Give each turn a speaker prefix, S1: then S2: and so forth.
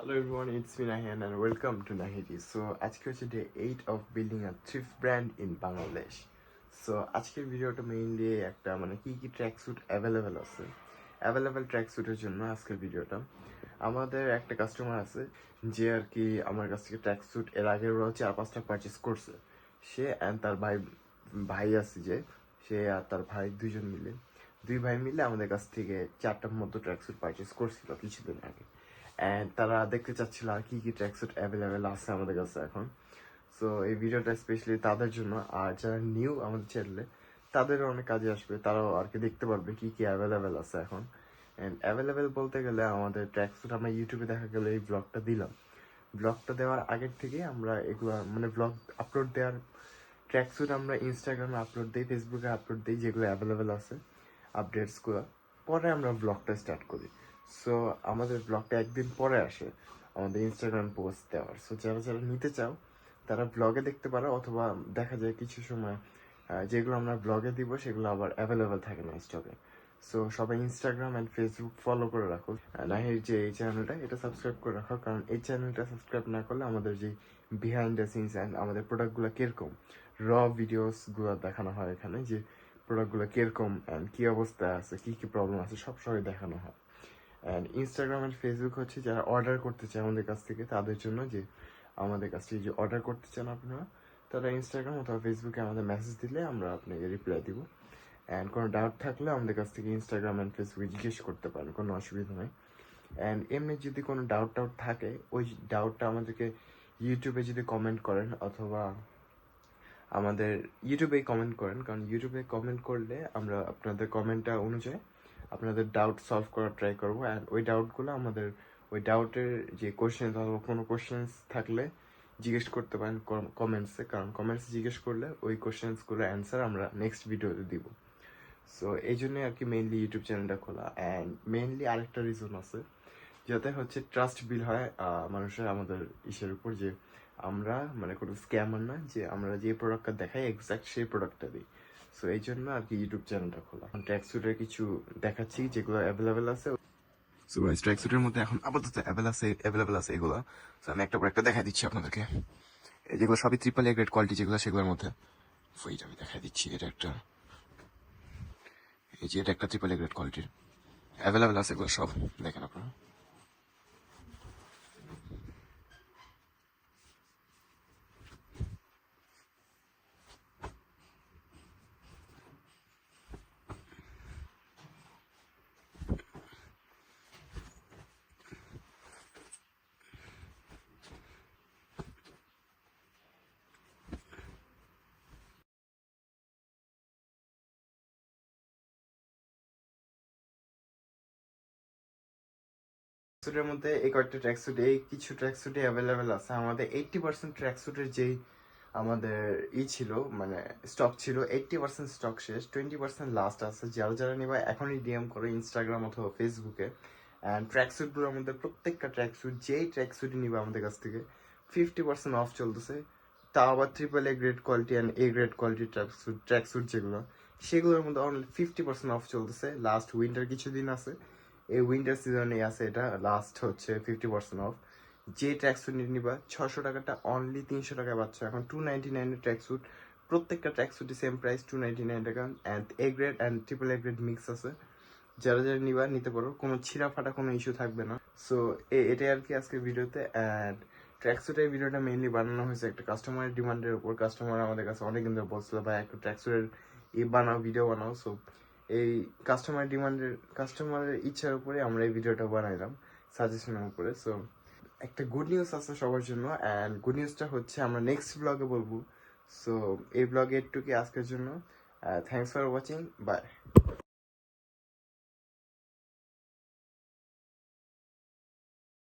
S1: Hello everyone, it's me Nahian and welcome to Nahidi. So আজকে হচ্ছে day 8 of building a thrift brand in Bangladesh. So আজকের ভিডিওটা mainly একটা কি track sweet available আছে available track স্যুটের জন্য আজকের ভিডিওটা। আমাদের একটা কাস্টমার আছে যে আর কি আমার কাছ থেকে ট্র্যাক স্যুট এর আগে ওরা 4-5টা পারচেস করছে। সে অ্যান্ড তার ভাই আছে যে সে আর তার ভাই দুই ভাই মিলে আমাদের কাছ থেকে 4টার মতো ট্র্যাক স্যুট পারচেস করছিল কিছুদিন আগে। অ্যান্ড তারা দেখতে চাচ্ছিল আর কি ট্র্যাকস্যুট অ্যাভেলেবেল আছে আমাদের কাছে এখন। সো এই ভিডিওটা স্পেশালি তাদের জন্য, আর যারা নিউ আমাদের চ্যানেলে তাদেরও অনেক কাজে আসবে, তারাও আর কি দেখতে পারবে কি অ্যাভেলেবেল আছে এখন। অ্যান্ড অ্যাভেলেবেল বলতে গেলে আমাদের ট্র্যাকস্যুট আমরা ইউটিউবে দেখা গেলে এই ব্লগটা দিলাম, ব্লগটা দেওয়ার আগের থেকে আমরা এগুলো ব্লগ আপলোড দেওয়ার ট্র্যাকস্যুট আমরা ইনস্টাগ্রামে আপলোড দিই, ফেসবুকে আপলোড দিই যেগুলো অ্যাভেলেবেল আছে আপডেটসগুলো, পরে আমরা ব্লগটা স্টার্ট করি। সো আমাদের ব্লগটা একদিন পরে আসে আমাদের ইনস্টাগ্রাম পোস্ট দেওয়ার। সো যারা যারা নিতে চাও তারা ব্লগে দেখতে পারো, অথবা দেখা যায় কিছু সময় যেগুলো আমরা ব্লগে দিব সেগুলো আবার অ্যাভেলেবেল থাকে না স্টকে। সো সবাই ইনস্টাগ্রাম অ্যান্ড ফেসবুক ফলো করে রাখো। নাহির যে এই চ্যানেলটা এটা সাবস্ক্রাইব করে রাখো, কারণ এই চ্যানেলটা সাবস্ক্রাইব না করলে আমাদের যে বিহাইন্ড দ্য সিনস অ্যান্ড আমাদের প্রোডাক্টগুলো কীরকম র ভিডিওসগুলো দেখানো হয় এখানে, যে প্রোডাক্টগুলো কীরকম অ্যান্ড কী অবস্থায় আছে, কী প্রবলেম আছে সব সবাই দেখানো হয়। অ্যান্ড ইনস্টাগ্রাম অ্যান্ড ফেসবুক হচ্ছে যারা অর্ডার করতে চায় আমাদের কাছ থেকে তাদের জন্য, যে আমাদের কাছ থেকে যে অর্ডার করতে চান আপনারা, তারা ইনস্টাগ্রাম অথবা ফেসবুকে আমাদের মেসেজ দিলে আমরা আপনাকে রিপ্লাই দিব। অ্যান্ড কোনো ডাউট থাকলে আমাদের কাছ থেকে ইনস্টাগ্রাম অ্যান্ড ফেসবুকে জিজ্ঞেস করতে পারেন, কোনো অসুবিধা নেই। অ্যান্ড এমনি যদি কোনো ডাউট থাকে ওই ডাউটটা আমাদেরকে ইউটিউবে যদি কমেন্ট করেন, অথবা আমাদের ইউটিউবেই কমেন্ট করেন, কারণ ইউটিউবে কমেন্ট করলে আমরা আপনাদের কমেন্টটা অনুযায়ী আপনাদের ডাউট সলভ করার ট্রাই করবো। অ্যান্ড ওই ডাউটগুলো ওই ডাউটের যে কোশ্চেন অথবা কোনো কোশ্চেন্স থাকলে জিজ্ঞেস করতে পারেন কমেন্টসে, কারণ কমেন্টসে জিজ্ঞেস করলে ওই কোশ্চেন্সগুলোর অ্যান্সার আমরা নেক্সট ভিডিওতে দিব। সো এই জন্যই আর কি মেইনলি ইউটিউব চ্যানেলটা খোলা। অ্যান্ড মেইনলি আরেকটা রিজন আছে, যাতে হচ্ছে ট্রাস্ট বিল হয় মানুষের আমাদের ইসের উপর, যে আমরা কোনো স্ক্যামার না, যে আমরা যে প্রোডাক্টটা দেখাই এক্সাক্ট সেই প্রোডাক্টটা দিই। সো এই জন্য আর কি ইউটিউব চ্যানেলটা খোলা। এখন ট্র্যাক স্যুটের কিছু দেখাচ্ছি যেগুলো অ্যাভেলেবেল আছে। সো গাইস, ট্র্যাক স্যুটের মধ্যে এখন আপাতত অ্যাভেলেবেল আছে এগুলো। সো আমি একটা পর একটা দেখা দিচ্ছি আপনাদেরকে। এই যেগুলো সবই ট্রিপল এ গ্রেড কোয়ালিটি যেগুলো, সেগুলোর মধ্যে ওইটা আমি দেখা দিচ্ছি। এটা একটা ট্রিপল এ গ্রেড কোয়ালিটির অ্যাভেলেবেল আছে এগুলো সব, দেখেন আপনারা। ট্র্যাকস্যুটের মধ্যে এই কয়েকটা ট্র্যাকস্যুট, কিছু ট্র্যাকস্যুটে অ্যাভেলেবেল আছে। আমাদের 80% ট্র্যাকস্যুটের যেই আমাদের ছিল স্টক ছিল, 80% স্টক শেষ, 20% লাস্ট আছে। যারা যারা নিবা এখনই ডিএম করো ইনস্টাগ্রাম অথবা ফেসবুকে। অ্যান্ড ট্র্যাকস্যুটগুলোর মধ্যে প্রত্যেকটা ট্র্যাকস্যুট, যেই ট্র্যাকস্যুটই নিবা আমাদের কাছ থেকে 50% অফ চলতেছে। তাও আবার triple A grade quality and A grade কোয়ালিটির ট্র্যাকস্যুট যেগুলো, সেগুলোর মধ্যে অনলি 50% অফ চলতেছে। লাস্ট উইন্টার কিছুদিন আছে, এই উইন্টার সিজনে আছে, এটা লাস্ট হচ্ছে 50% অফ। যে ট্র্যাকস্যুট নিবা 600 টাকাটা অনলি 300 টাকায় পাচ্ছ এখন। 299 ট্র্যাকস্যুট, প্রত্যেকটা ট্র্যাকস্যুটই সেম প্রাইস 299 টাকা। And A grade and triple A grade mix আছে, যারা যারা নিবা নিতে পারো, কোনো ছিঁড়া ফাটা কোনো ইস্যু থাকবে না। সো এটাই আর কি আজকের ভিডিওতে। অ্যান্ড ট্র্যাকস্যুটের ভিডিওটা মেইনলি বানানো হয়েছে একটা কাস্টমারের ডিমান্ডের উপর। কাস্টমার আমাদের কাছে অনেকদিন ধরে বলছিল ভাই একটা ট্র্যাকস্যুটের ভিডিও বানাও। সো এই কাস্টমারের ইচ্ছার উপরে আমরা এই ভিডিওটা বানাইলাম, সাজেশনের উপরে। সো একটা গুড নিউজ আছে সবার জন্য, অ্যান্ড গুড নিউজটা হচ্ছে আমরা নেক্সট ব্লগে বলবো। সো এই ব্লগে একটুকি আজকের জন্য। Thanks for watching, by.